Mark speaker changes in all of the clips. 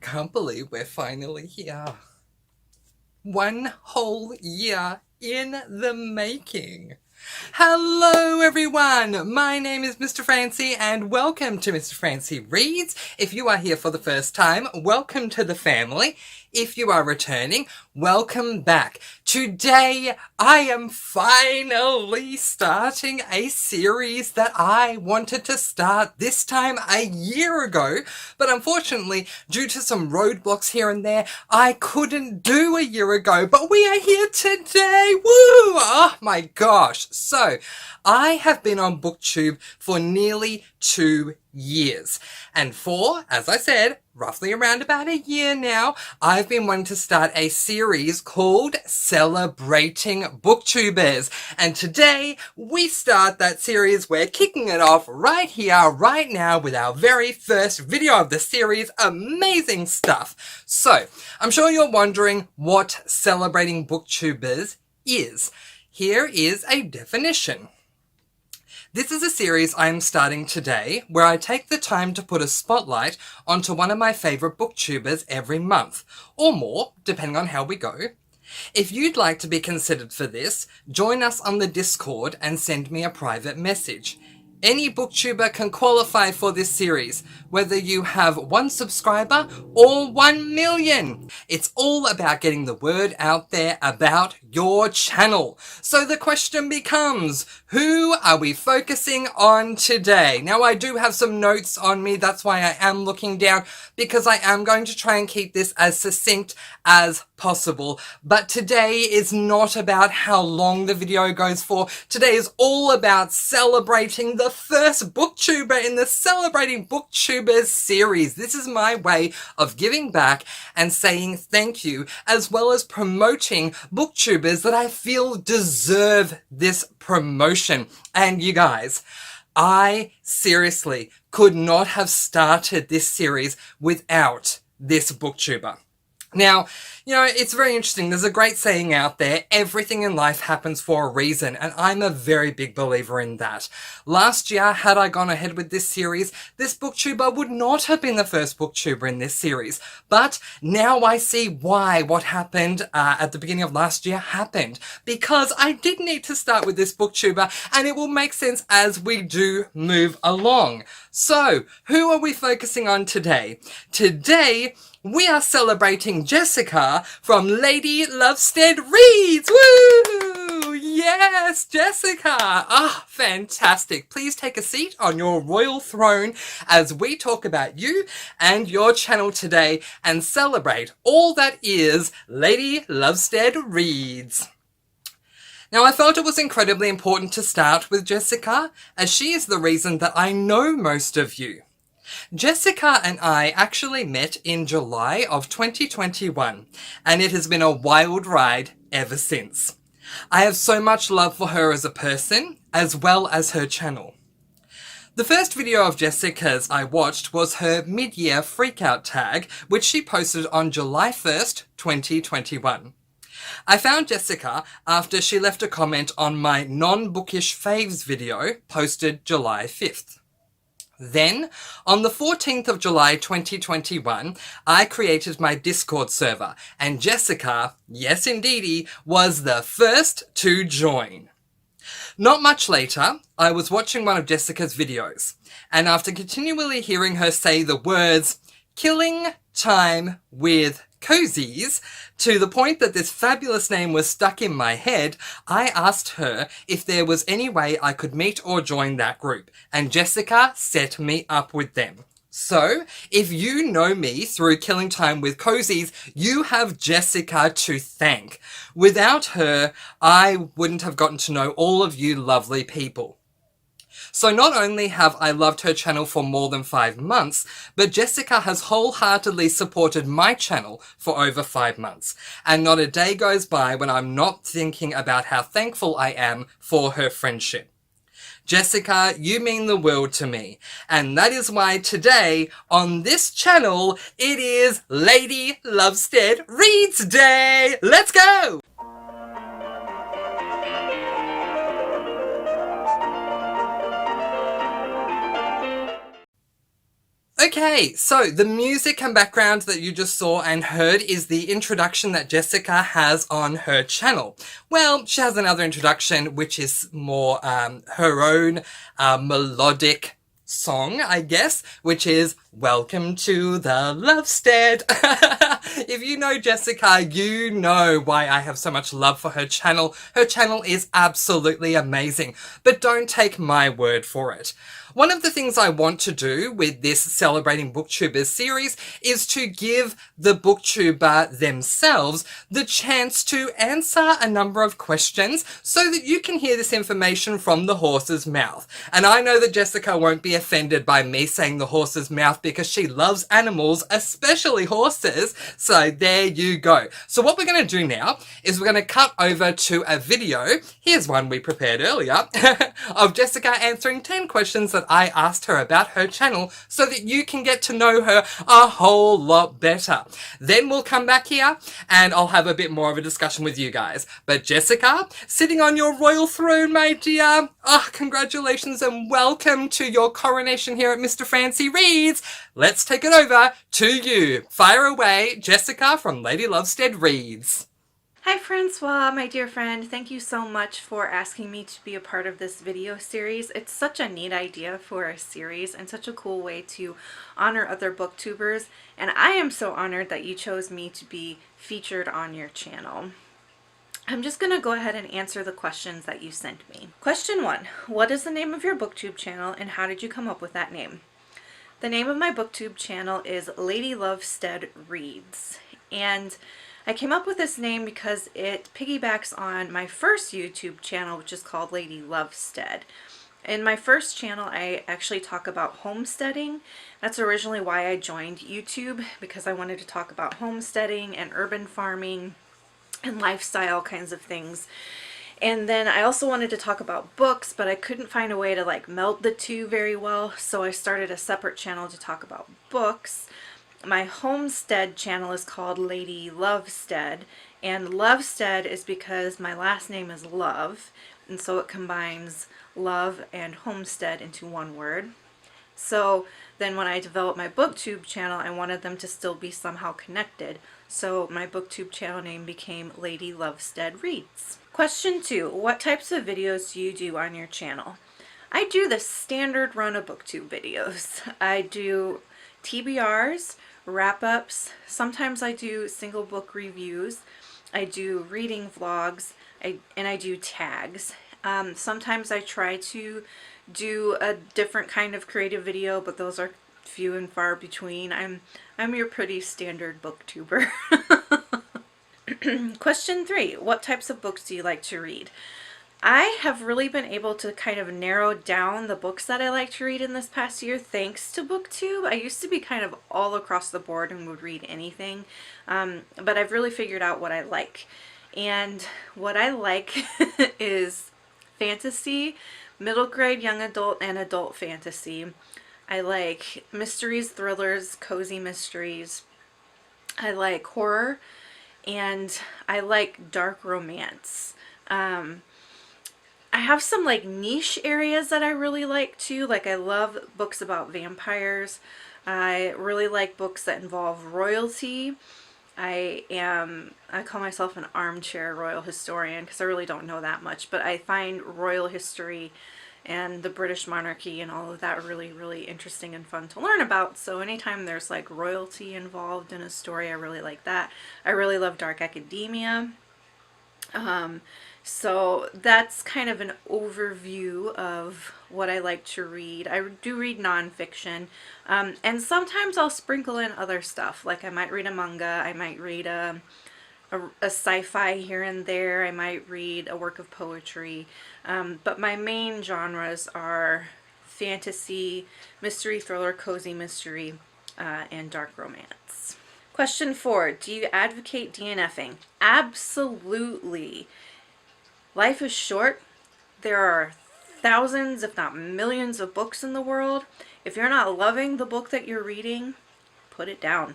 Speaker 1: Can't believe we're finally here. 1 whole year in the making. Hello everyone, my name is Mr. Francy and welcome to Mr. Francy Reads. If you are here for the first time, welcome to the family. If you are returning, welcome back. Today I am finally starting a series that I wanted to start this time a year ago, but unfortunately, due to some roadblocks here and there, I couldn't do a year ago, but we are here today. Woo! Oh my gosh. So, I have been on Booktube for nearly 2 years. And for, as I said, roughly around about a year now, I've been wanting to start a series called Celebrating Booktubers. And today, we start that series. We're kicking it off right here, right now, with our very first video of the series. Amazing stuff. So, I'm sure you're wondering what Celebrating Booktubers is. Here is a definition. This is a series I am starting today where I take the time to put a spotlight onto one of my favourite booktubers every month, or more, depending on how we go. If you'd like to be considered for this, join us on the Discord and send me a private message. Any booktuber can qualify for this series, whether you have 1 subscriber or 1 million. It's all about getting the word out there about your channel. So the question becomes, who are we focusing on today? Now I do have some notes on me, that's why I am looking down, because I am going to try and keep this as succinct as possible. But today is not about how long the video goes for. Today is all about celebrating the first booktuber in the Celebrating Booktubers series. This is my way of giving back and saying thank you, as well as promoting booktubers that I feel deserve this promotion. And you guys, I seriously could not have started this series without this booktuber. Now, you know, it's very interesting. There's a great saying out there, everything in life happens for a reason, and I'm a very big believer in that. Last year, had I gone ahead with this series, this booktuber would not have been the first booktuber in this series. But now I see why what happened at the beginning of last year happened. Because I did need to start with this booktuber, and it will make sense as we do move along. So, who are we focusing on today? Today, we are celebrating Jessica from Lady Lovestead Reads! Woo! Yes, Jessica! Ah, fantastic. Please take a seat on your royal throne as we talk about you and your channel today and celebrate all that is Lady Lovestead Reads. Now, I felt it was incredibly important to start with Jessica, as she is the reason that I know most of you. Jessica and I actually met in July of 2021, and it has been a wild ride ever since. I have so much love for her as a person, as well as her channel. The first video of Jessica's I watched was her mid-year freakout tag, which she posted on July 1st, 2021. I found Jessica after she left a comment on my non-bookish faves video posted July 5th. Then, on the 14th of July 2021, I created my Discord server, and Jessica, yes indeedy, was the first to join. Not much later, I was watching one of Jessica's videos, and after continually hearing her say the words, "killing time with cozies," to the point that this fabulous name was stuck in my head, I asked her if there was any way I could meet or join that group, and Jessica set me up with them. So, if you know me through Killing Time with Cozies, you have Jessica to thank. Without her, I wouldn't have gotten to know all of you lovely people. So not only have I loved her channel for more than 5 months, but Jessica has wholeheartedly supported my channel for over 5 months. And not a day goes by when I'm not thinking about how thankful I am for her friendship. Jessica, you mean the world to me. And that is why today, on this channel, it is Lady Lovestead Reads Day! Let's go! Okay, so the music and background that you just saw and heard is the introduction that Jessica has on her channel. Well, she has another introduction which is more her own melodic song, I guess, which is Welcome to the Lovestead. If you know Jessica, you know why I have so much love for her channel. Her channel is absolutely amazing, but don't take my word for it. One of the things I want to do with this Celebrating Booktubers series is to give the booktuber themselves the chance to answer a number of questions so that you can hear this information from the horse's mouth. And I know that Jessica won't be offended by me saying the horse's mouth because she loves animals, especially horses. So there you go. So what we're going to do now is we're going to cut over to a video. Here's one we prepared earlier of Jessica answering 10 questions that I asked her about her channel so that you can get to know her a whole lot better. Then we'll come back here and I'll have a bit more of a discussion with you guys. But Jessica, sitting on your royal throne, my dear, congratulations and welcome to your coronation here at Mr. Francy Reads. Let's take it over to you. Fire away, Jessica from Lady Lovestead Reads.
Speaker 2: Hi Francois, my dear friend. Thank you so much for asking me to be a part of this video series. It's such a neat idea for a series and such a cool way to honor other booktubers, and I am so honored that you chose me to be featured on your channel. I'm just going to go ahead and answer the questions that you sent me. Question 1. What is the name of your booktube channel and how did you come up with that name? The name of my booktube channel is Lady Lovestead Reads, and I came up with this name because it piggybacks on my first YouTube channel, which is called Lady Lovestead. In my first channel, I actually talk about homesteading. That's originally why I joined YouTube, because I wanted to talk about homesteading and urban farming and lifestyle kinds of things. And then I also wanted to talk about books, but I couldn't find a way to like melt the two very well, so I started a separate channel to talk about books. My homestead channel is called Lady Lovestead, and Lovestead is because my last name is Love, and so it combines love and homestead into one word. So then when I developed my booktube channel, I wanted them to still be somehow connected, so my booktube channel name became Lady Lovestead Reads. Question 2. What types of videos do you do on your channel? I do the standard run of booktube videos. I do TBRs, wrap-ups, sometimes I do single book reviews, I do reading vlogs, and I do tags. Sometimes I try to do a different kind of creative video, but those are few and far between. I'm your pretty standard booktuber. Question 3. What types of books do you like to read? I have really been able to kind of narrow down the books that I like to read in this past year thanks to BookTube. I used to be kind of all across the board and would read anything, but I've really figured out what I like. And what I like is fantasy, middle grade, young adult, and adult fantasy. I like mysteries, thrillers, cozy mysteries. I like horror, and I like dark romance. I have some like niche areas that I really like too. Like I love books about vampires. I really like books that involve royalty. I call myself an armchair royal historian because I really don't know that much, but I find royal history and the British monarchy and all of that really, really interesting and fun to learn about. So anytime there's like royalty involved in a story, I really like that. I really love dark academia. So that's kind of an overview of what I like to read. I do read nonfiction, and sometimes I'll sprinkle in other stuff. Like I might read a manga, I might read a sci-fi here and there, I might read a work of poetry, but my main genres are fantasy, mystery, thriller, cozy mystery, and dark romance. Question 4. Do you advocate DNFing? Absolutely. Life is short. There are thousands, if not millions, of books in the world. If you're not loving the book that you're reading, put it down.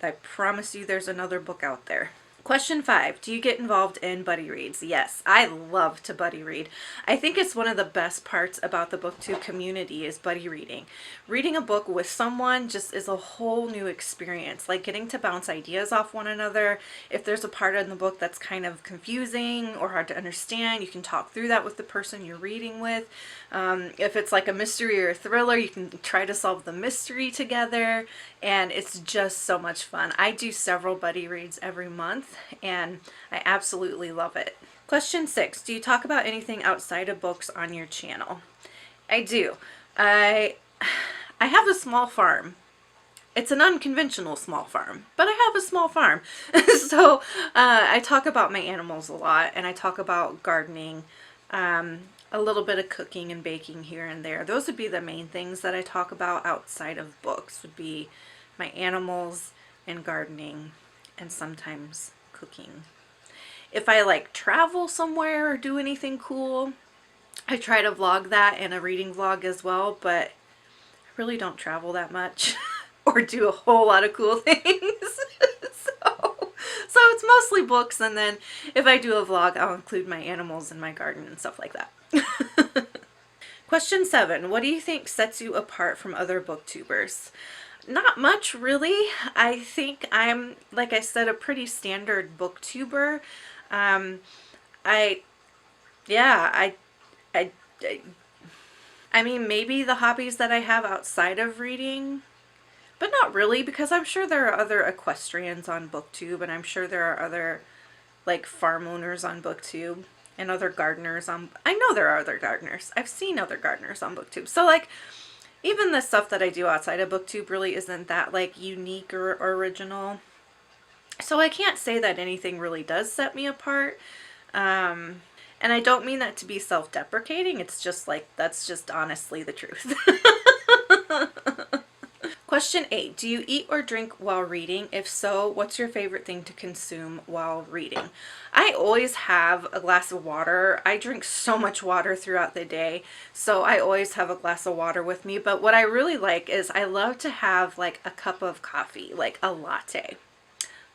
Speaker 2: I promise you there's another book out there. Question 5, do you get involved in buddy reads? Yes, I love to buddy read. I think it's one of the best parts about the BookTube community is buddy reading. Reading a book with someone just is a whole new experience, like getting to bounce ideas off one another. If there's a part in the book that's kind of confusing or hard to understand, you can talk through that with the person you're reading with. If it's like a mystery or a thriller, you can try to solve the mystery together, and it's just so much fun. I do several buddy reads every month, and I absolutely love it. Question 6, do you talk about anything outside of books on your channel? I do. I have a small farm. It's an unconventional small farm, but I have a small farm. So I talk about my animals a lot, and I talk about gardening, a little bit of cooking and baking here and there. Those would be the main things that I talk about outside of books, would be my animals and gardening and sometimes cooking. If I like travel somewhere or do anything cool, I try to vlog that in a reading vlog as well, but I really don't travel that much or do a whole lot of cool things. So it's mostly books, and then if I do a vlog, I'll include my animals and my garden and stuff like that. Question 7, what do you think sets you apart from other booktubers? Not much, really. I think I'm, like I said, a pretty standard booktuber. I mean, maybe the hobbies that I have outside of reading, but not really, because I'm sure there are other equestrians on BookTube, and I'm sure there are other, like, farm owners on BookTube, and other gardeners on... I know there are other gardeners. I've seen other gardeners on BookTube. So, like, even the stuff that I do outside of BookTube really isn't that, like, unique or original. So I can't say that anything really does set me apart. And I don't mean that to be self-deprecating. It's just, like, that's just honestly the truth. Question 8, do you eat or drink while reading? If so, what's your favorite thing to consume while reading? I always have a glass of water. I drink so much water throughout the day, so I always have a glass of water with me. But what I really like is I love to have like a cup of coffee, like a latte.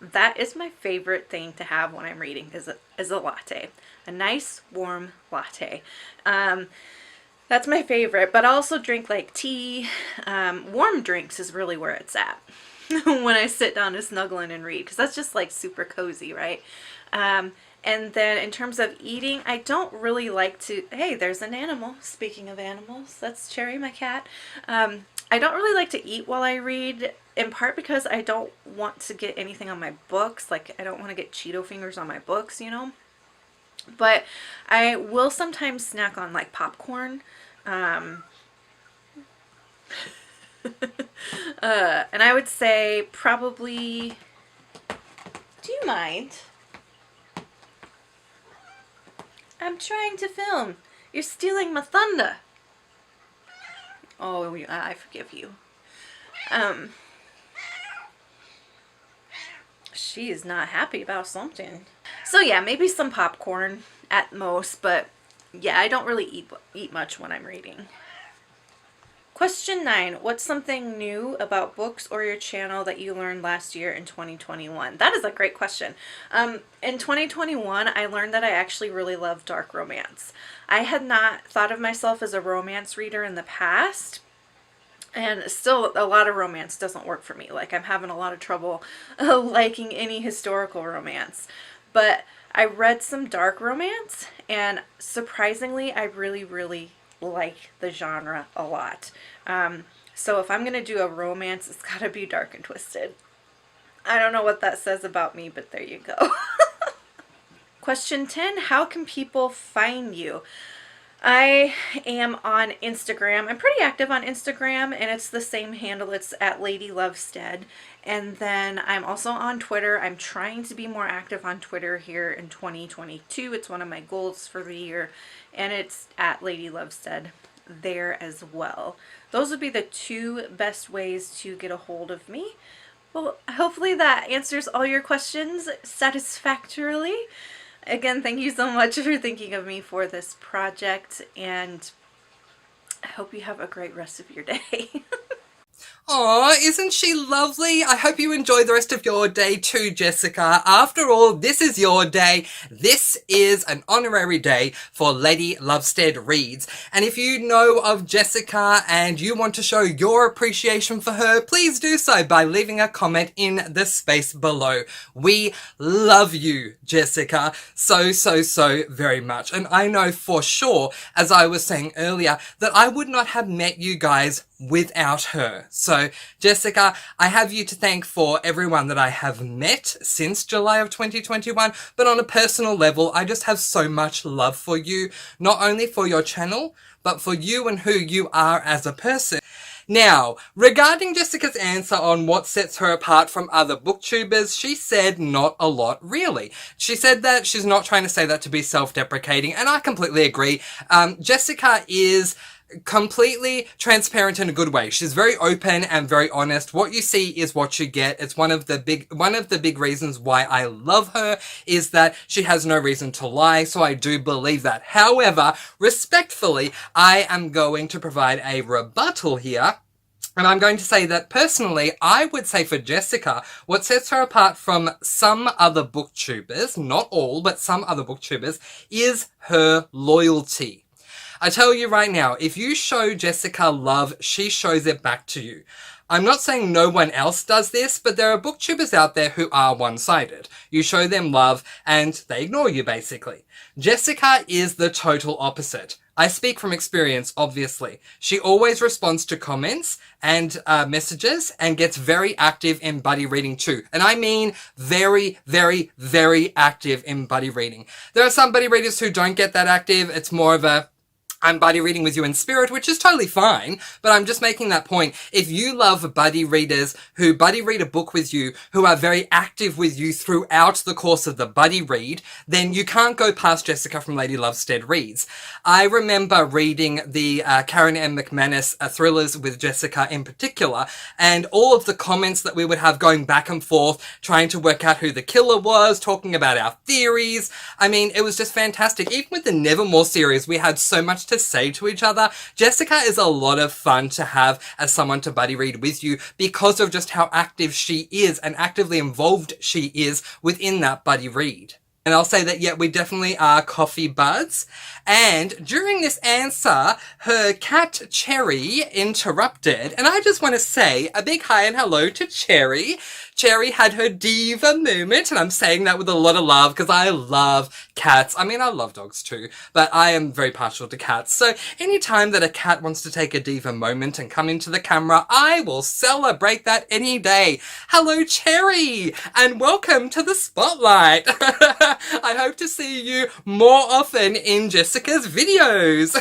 Speaker 2: That is my favorite thing to have when I'm reading, is a latte. A nice warm latte. That's my favorite, but I also drink like tea. Warm drinks is really where it's at when I sit down to snuggle in and read, because that's just like super cozy, right? And then in terms of eating, I don't really like to... Hey, there's an animal. Speaking of animals, that's Cherry, my cat. I don't really like to eat while I read, in part because I don't want to get anything on my books. Like, I don't want to get Cheeto fingers on my books, you know? But I will sometimes snack on like popcorn. And I would say probably... Do you mind? I'm trying to film. You're stealing my thunder. Oh, I forgive you. She is not happy about something. So yeah, maybe some popcorn at most, but yeah, I don't really eat much when I'm reading. Question 9, what's something new about books or your channel that you learned last year in 2021? That is a great question. In 2021, I learned that I actually really love dark romance. I had not thought of myself as a romance reader in the past, and still a lot of romance doesn't work for me. Like, I'm having a lot of trouble liking any historical romance. But I read some dark romance, and surprisingly, I really, really like the genre a lot. So if I'm going to do a romance, it's got to be dark and twisted. I don't know what that says about me, but there you go. Question 10, how can people find you? I am on Instagram. I'm pretty active on Instagram, and it's the same handle. It's at Lady Lovestead. And then I'm also on Twitter. I'm trying to be more active on Twitter here in 2022. It's one of my goals for the year, and it's at Lady Lovestead there as well. Those would be the two best ways to get a hold of me. Well, hopefully that answers all your questions satisfactorily. Again, thank you so much for thinking of me for this project, and I hope you have a great rest of your day.
Speaker 1: Aw, isn't she lovely? I hope you enjoy the rest of your day too, Jessica. After all, this is your day. This is an honorary day for Lady Lovestead Reads. And if you know of Jessica and you want to show your appreciation for her, please do so by leaving a comment in the space below. We love you, Jessica, so very much. And I know for sure, as I was saying earlier, that I would not have met you guys without her. So, Jessica, I have you to thank for everyone that I have met since July of 2021, but on a personal level, I just have so much love for you, not only for your channel, but for you and who you are as a person. Now, regarding Jessica's answer on what sets her apart from other booktubers, she said not a lot, really. She said that she's not trying to say that to be self-deprecating, and I completely agree. Jessica is completely transparent in a good way. She's very open and very honest. What you see is what you get. It's one of the big reasons why I love her is that she has no reason to lie, so I do believe that. However, respectfully, I am going to provide a rebuttal here. And I'm going to say that personally, I would say for Jessica, what sets her apart from some other booktubers, not all, but some other booktubers, is her loyalty. I tell you right now, if you show Jessica love, she shows it back to you. I'm not saying no one else does this, but there are booktubers out there who are one-sided. You show them love and they ignore you, basically. Jessica is the total opposite. I speak from experience, obviously. She always responds to comments and messages and gets very active in buddy reading too. And I mean very active in buddy reading. There are some buddy readers who don't get that active. It's more of a I'm buddy reading with you in spirit, which is totally fine, but I'm just making that point. If you love buddy readers who buddy read a book with you, who are very active with you throughout the course of the buddy read, then you can't go past Jessica from Lady Lovestead Reads. I remember reading the Karen M. McManus thrillers with Jessica in particular, and all of the comments that we would have going back and forth, trying to work out who the killer was, talking about our theories. I mean, it was just fantastic. Even with the Nevermore series, we had so much to say to each other. Jessica is a lot of fun to have as someone to buddy read with you because of just how active she is and actively involved she is within that buddy read. And I'll say that, yeah, we definitely are coffee buds. And during this answer, her cat Cherry interrupted. And I just want to say a big hi and hello to Cherry. Cherry had her diva moment, and I'm saying that with a lot of love because I love cats. I mean, I love dogs too, but I am very partial to cats. So anytime that a cat wants to take a diva moment and come into the camera, I will celebrate that any day. Hello, Cherry, and welcome to the spotlight. I hope to see you more often in Jessica's videos.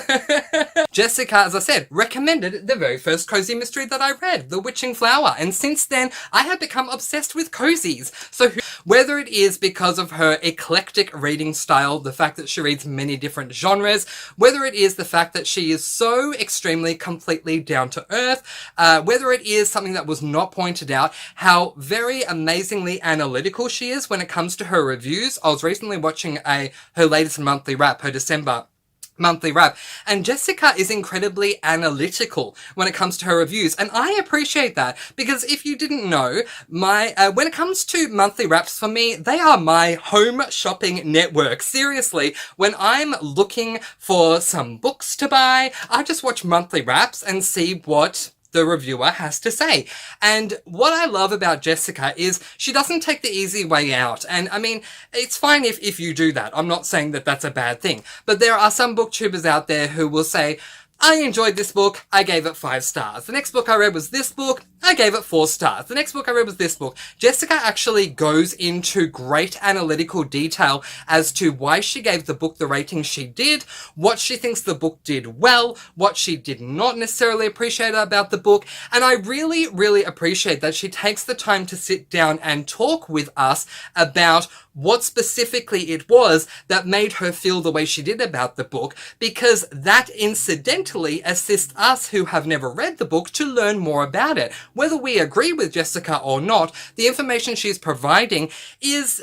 Speaker 1: Jessica, as I said, recommended the very first cozy mystery that I read, The Witching Flower, and since then I have become obsessed with cozies. So whether it is because of her eclectic reading style, the fact that she reads many different genres, whether it is the fact that she is so extremely completely down to earth, whether it is something that was not pointed out, how very amazingly analytical she is when it comes to her reviews. I was recently watching her latest monthly wrap, her December monthly wrap, and Jessica is incredibly analytical when it comes to her reviews, and I appreciate that because if you didn't know, when it comes to monthly wraps for me, they are my home shopping network. Seriously, when I'm looking for some books to buy, I just watch monthly wraps and see what the reviewer has to say. And what I love about Jessica is she doesn't take the easy way out. And I mean, it's fine if you do that. I'm not saying that that's a bad thing. But there are some booktubers out there who will say, I enjoyed this book, I gave it 5 stars. The next book I read was this book, I gave it 4 stars. The next book I read was this book. Jessica actually goes into great analytical detail as to why she gave the book the rating she did, what she thinks the book did well, what she did not necessarily appreciate about the book, and I really appreciate that she takes the time to sit down and talk with us about what specifically it was that made her feel the way she did about the book, because that incidentally assists us who have never read the book to learn more about it. Whether we agree with Jessica or not, the information she's providing is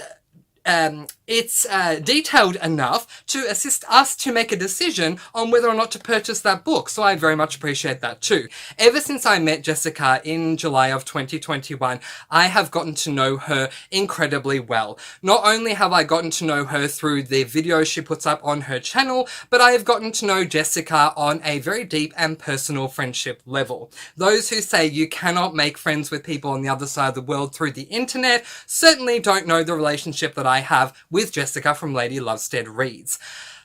Speaker 1: it's detailed enough to assist us to make a decision on whether or not to purchase that book. So I very much appreciate that too. Ever since I met Jessica in July of 2021, I have gotten to know her incredibly well. Not only have I gotten to know her through the videos she puts up on her channel, but I have gotten to know Jessica on a very deep and personal friendship level. Those who say you cannot make friends with people on the other side of the world through the internet certainly don't know the relationship that I have with Jessica from Lady Lovestead Reads.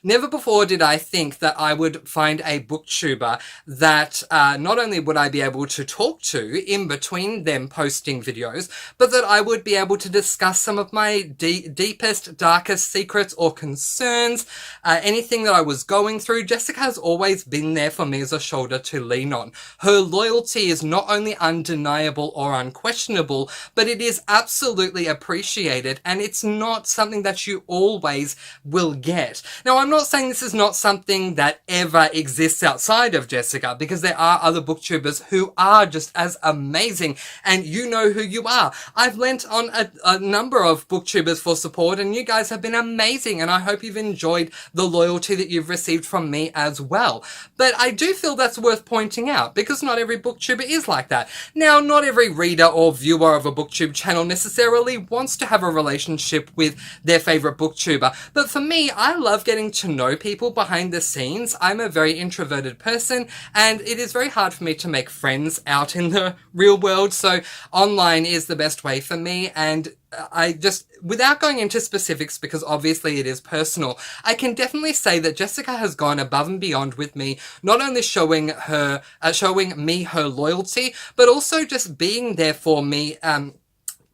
Speaker 1: Never before did I think that I would find a booktuber that not only would I be able to talk to in between them posting videos, but that I would be able to discuss some of my deepest, darkest secrets or concerns, anything that I was going through. Jessica has always been there for me as a shoulder to lean on. Her loyalty is not only undeniable or unquestionable, but it is absolutely appreciated, and it's not something that you always will get. Now, I'm not saying this is not something that ever exists outside of Jessica, because there are other booktubers who are just as amazing, and you know who you are. I've lent on a number of booktubers for support, and you guys have been amazing, and I hope you've enjoyed the loyalty that you've received from me as well. But I do feel that's worth pointing out, because not every booktuber is like that. Now, not every reader or viewer of a booktube channel necessarily wants to have a relationship with their favourite booktuber, but for me, I love getting to know people behind the scenes. I'm a very introverted person, and it is very hard for me to make friends out in the real world, so online is the best way for me. And I just, without going into specifics, because obviously it is personal, I can definitely say that Jessica has gone above and beyond with me, not only showing me her loyalty, but also just being there for me,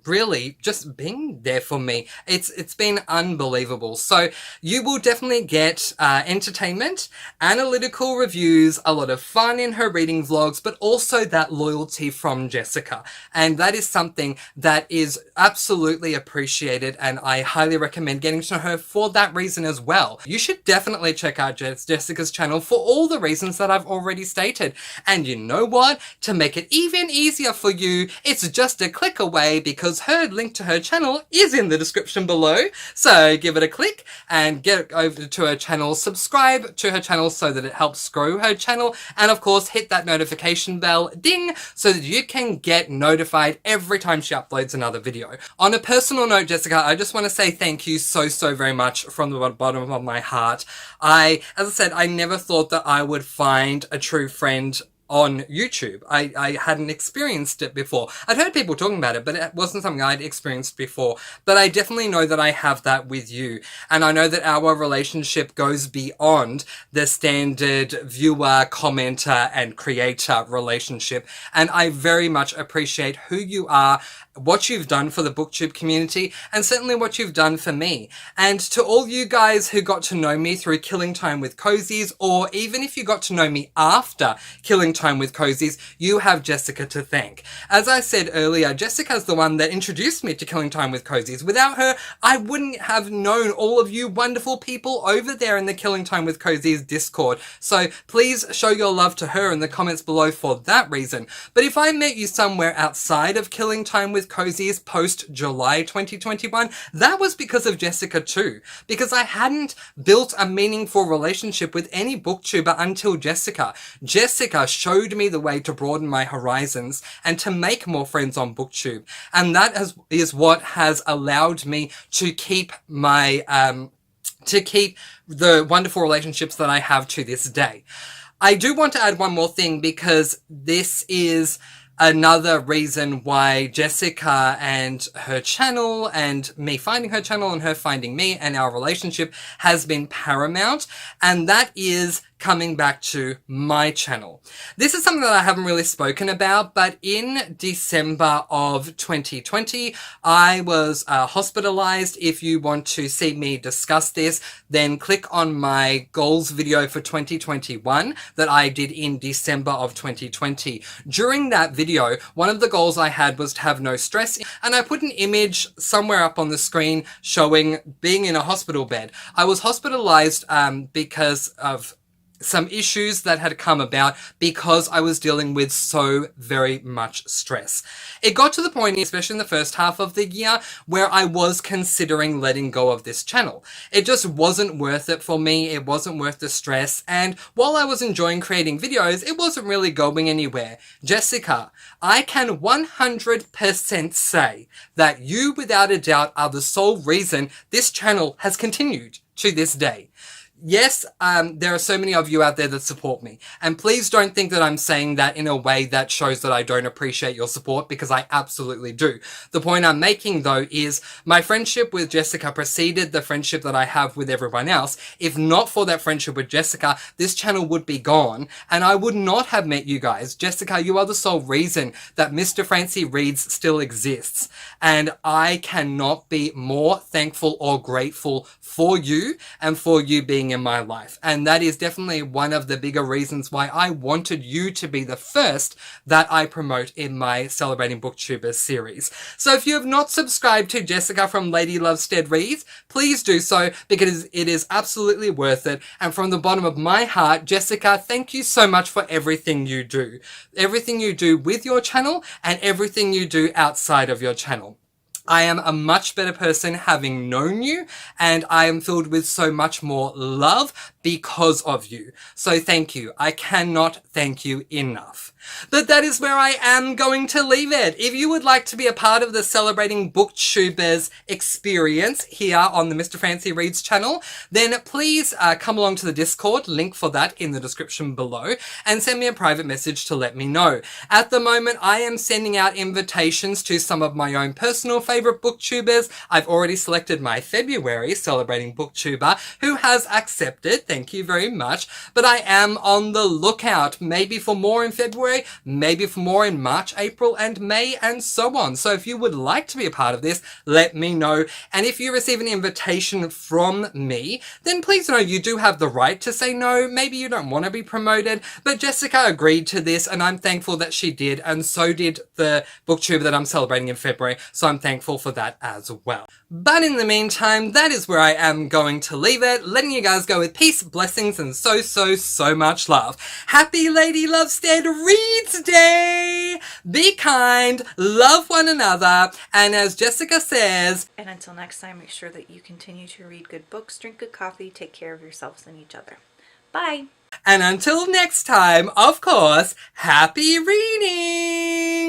Speaker 1: really just being there for me. It's been unbelievable. So you will definitely get entertainment, analytical reviews, a lot of fun in her reading vlogs, but also that loyalty from Jessica. And that is something that is absolutely appreciated, and I highly recommend getting to know her for that reason as well. You should definitely check out Jessica's channel for all the reasons that I've already stated. And you know what? To make it even easier for you, it's just a click away, because her link to her channel is in the description below. So give it a click and get over to her channel, subscribe to her channel so that it helps grow her channel, and of course hit that notification bell, ding, so that you can get notified every time she uploads another video. On a personal note, Jessica, I just want to say thank you so very much from the bottom of my heart. As I said, I never thought that I would find a true friend on YouTube. I hadn't experienced it before. I'd heard people talking about it, but it wasn't something I'd experienced before. But I definitely know that I have that with you. And I know that our relationship goes beyond the standard viewer, commenter, and creator relationship. And I very much appreciate who you are, what you've done for the booktube community, and certainly what you've done for me. And to all you guys who got to know me through Killing Time with Cozies, or even if you got to know me after Killing Time with Cozies, you have Jessica to thank. As I said earlier, Jessica's the one that introduced me to Killing Time with Cozies. Without her, I wouldn't have known all of you wonderful people over there in the Killing Time with Cozies Discord. So please show your love to her in the comments below for that reason. But if I met you somewhere outside of Killing Time with Cozies post July 2021, that was because of Jessica too. Because I hadn't built a meaningful relationship with any booktuber until Jessica. Jessica showed me the way to broaden my horizons and to make more friends on booktube. And that is what has allowed me to keep my, the wonderful relationships that I have to this day. I do want to add one more thing, because this is another reason why Jessica and her channel, and me finding her channel and her finding me, and our relationship has been paramount, and that is coming back to my channel. This is something that I haven't really spoken about, but in December of 2020, I was hospitalized. If you want to see me discuss this, then click on my goals video for 2021 that I did in December of 2020. During that video, one of the goals I had was to have no stress, and I put an image somewhere up on the screen showing being in a hospital bed. I was hospitalized because of some issues that had come about because I was dealing with so very much stress. It got to the point, especially in the first half of the year, where I was considering letting go of this channel. It just wasn't worth it for me. It wasn't worth the stress. And while I was enjoying creating videos, it wasn't really going anywhere. Jessica, I can 100% say that you, without a doubt, are the sole reason this channel has continued to this day. Yes, there are so many of you out there that support me. And please don't think that I'm saying that in a way that shows that I don't appreciate your support, because I absolutely do. The point I'm making, though, is my friendship with Jessica preceded the friendship that I have with everyone else. If not for that friendship with Jessica, this channel would be gone, and I would not have met you guys. Jessica, you are the sole reason that Mr. Francy Reads still exists. And I cannot be more thankful or grateful for you and for you being in my life. And that is definitely one of the bigger reasons why I wanted you to be the first that I promote in my Celebrating Booktubers series. So if you have not subscribed to Jessica from Lady Lovestead Reads, please do so, because it is absolutely worth it. And from the bottom of my heart, Jessica, thank you so much for everything you do. Everything you do with your channel and everything you do outside of your channel. I am a much better person having known you, and I am filled with so much more love because of you. So thank you. I cannot thank you enough. But that is where I am going to leave it. If you would like to be a part of the Celebrating Booktubers experience here on the Mr. Francy Reads channel, then please come along to the Discord, link for that in the description below, and send me a private message to let me know. At the moment, I am sending out invitations to some of my own personal favourite booktubers. I've already selected my February Celebrating Booktuber, who has accepted. Thank you very much. But I am on the lookout, maybe for more in February, maybe for more in March, April, and May, and so on. So if you would like to be a part of this, let me know. And if you receive an invitation from me, then please know you do have the right to say no. Maybe you don't want to be promoted, but Jessica agreed to this, and I'm thankful that she did, and so did the booktuber that I'm celebrating in February, so I'm thankful for that as well. But in the meantime, that is where I am going to leave it, letting you guys go with peace, blessings, and so much love. Happy Lady Lovestead Reads Day! Be kind, love one another, and as Jessica says...
Speaker 2: And until next time, make sure that you continue to read good books, drink good coffee, take care of yourselves and each other. Bye!
Speaker 1: And until next time, of course, happy reading!